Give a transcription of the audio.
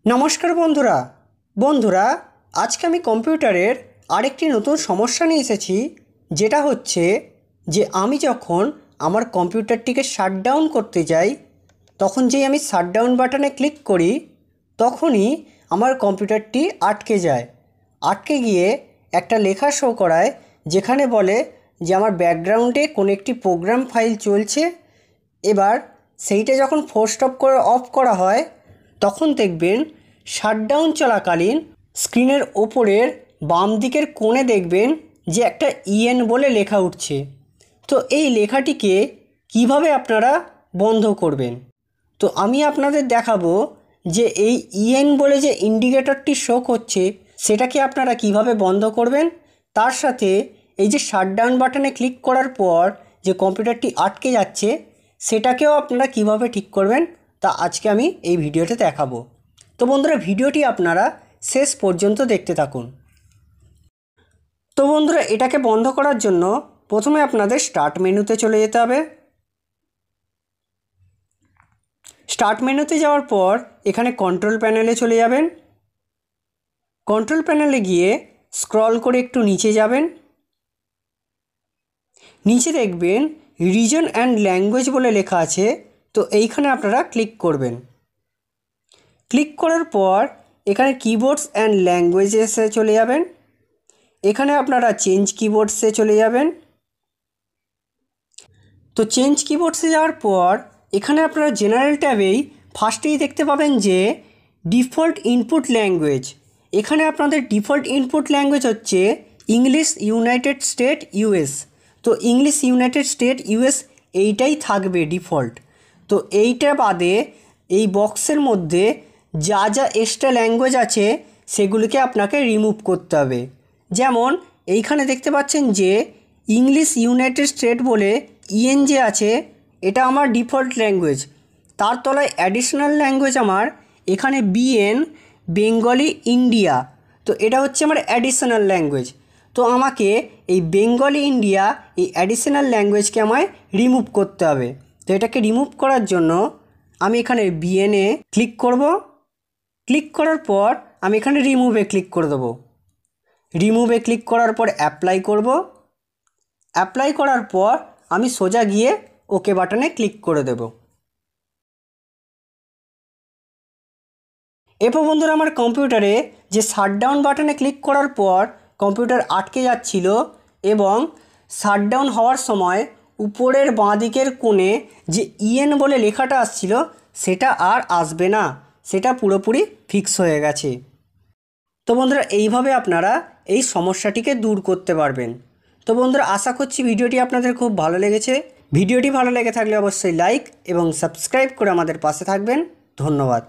নমস্কার বন্ধুরা বন্ধুরা আজকে আমি কম্পিউটারের আরেকটি নতুন সমস্যা নিয়ে এসেছি, যেটা হচ্ছে যে আমি যখন আমার কম্পিউটারটিকে শাটডাউন করতে যাই, তখন যেই আমি শাটডাউন বাটনে ক্লিক করি তখনই আমার কম্পিউটারটি আটকে যায়। আটকে গিয়ে একটা লেখা শো করায়, যেখানে বলে যে আমার ব্যাকগ্রাউন্ডে কোনো একটি প্রোগ্রাম ফাইল চলছে। এবার সেইটা যখন ফোর্স অফ করা হয় তখন দেখবেন শাটডাউন চলাকালীন স্ক্রিনের ওপরের বাম দিকের কোণে দেখবেন যে একটা ইএন বলে লেখা উঠছে। তো এই লেখাটিকে কিভাবে আপনারা বন্ধ করবেন, তো আমি আপনাদের দেখাবো যে এই ইএন বলে যে ইন্ডিকেটরটি শো করছে সেটাকে আপনারা কিভাবে বন্ধ করবেন। তার সাথে এই যে শাটডাউন বাটনে ক্লিক করার পর যে কম্পিউটারটি আটকে যাচ্ছে সেটাকেও আপনারা কিভাবে ঠিক করবেন তা আজকে আমি এই ভিডিওতে দেখাবো। তো বন্ধুরা ভিডিওটি আপনারা শেষ পর্যন্ত দেখতে থাকুন। তো বন্ধুরা এটাকে বন্ধ করার জন্য প্রথমে আপনাদের স্টার্ট মেনুতে চলে যেতে হবে। স্টার্ট মেনুতে যাওয়ার পর এখানে কন্ট্রোল প্যানেলে চলে যাবেন। কন্ট্রোল প্যানেলে গিয়ে স্ক্রল করে একটু নিচে যাবেন। নিচে দেখবেন রিজন অ্যান্ড ল্যাঙ্গুয়েজ বলে লেখা আছে, তো এইখানে আপনারা ক্লিক করবেন। ক্লিক করার পর এখানে কিবোর্ডস অ্যান্ড ল্যাঙ্গুয়েজেসে চলে যাবেন। এখানে আপনারা চেঞ্জ কিবোর্ডসে চলে যাবেন। তো চেঞ্জ কিবোর্ডসে যাওয়ার পর এখানে আপনারা জেনারেল ট্যাবেই ফার্স্টেই দেখতে পাবেন যে ডিফল্ট ইনপুট ল্যাঙ্গুয়েজ। এখানে আপনাদের ডিফল্ট ইনপুট ল্যাঙ্গুয়েজ হচ্ছে ইংলিশ ইউনাইটেড স্টেট ইউএস। তো ইংলিশ ইউনাইটেড স্টেট ইউএস এইটাই থাকবে ডিফল্ট। তো এইটা বাদে এই বক্সের মধ্যে যা যা এক্সট্রা ল্যাঙ্গুয়েজ আছে সেগুলিকে আপনাকে রিমুভ করতে হবে। যেমন এইখানে দেখতে পাচ্ছেন যে ইংলিশ ইউনাইটেড স্টেট বলে ইএন যে আছে এটা আমার ডিফল্ট ল্যাঙ্গুয়েজ। তার তলায় অ্যাডিশনাল ল্যাঙ্গুয়েজ আমার এখানে বিএন বেঙ্গলি ইন্ডিয়া, তো এটা হচ্ছে আমার অ্যাডিশনাল ল্যাঙ্গুয়েজ। তো আমাকে এই বেঙ্গলি ইন্ডিয়া এই অ্যাডিশনাল ল্যাঙ্গুয়েজকে আমায় রিমুভ করতে হবে। তো এটাকে রিমুভ করার জন্য আমি এখানে বিএনএ ক্লিক করব। ক্লিক করার পর আমি এখানে রিমুভে ক্লিক করে দেবো। রিমুভে ক্লিক করার পর অ্যাপ্লাই করব। অ্যাপ্লাই করার পর আমি সোজা গিয়ে ওকে বাটনে ক্লিক করে দেব। এরপর বন্ধুরা আমার কম্পিউটারে যে শাটডাউন বাটনে ক্লিক করার পর কম্পিউটার আটকে যাচ্ছিল এবং শাটডাউন হওয়ার সময় উপরের বাঁ দিকের কোণে যে ইএন বলে লেখাটা আসছিল সেটা আর আসবে না, সেটা পুরোপুরি ফিক্স হয়ে গেছে। তো বন্ধুরা এইভাবে আপনারা এই সমস্যাটিকে দূর করতে পারবেন। তো বন্ধুরা আশা করছি ভিডিওটি আপনাদের খুব ভালো লেগেছে। ভিডিওটি ভালো লেগে থাকলে অবশ্যই লাইক এবং সাবস্ক্রাইব করে আমাদের পাশে থাকবেন। ধন্যবাদ।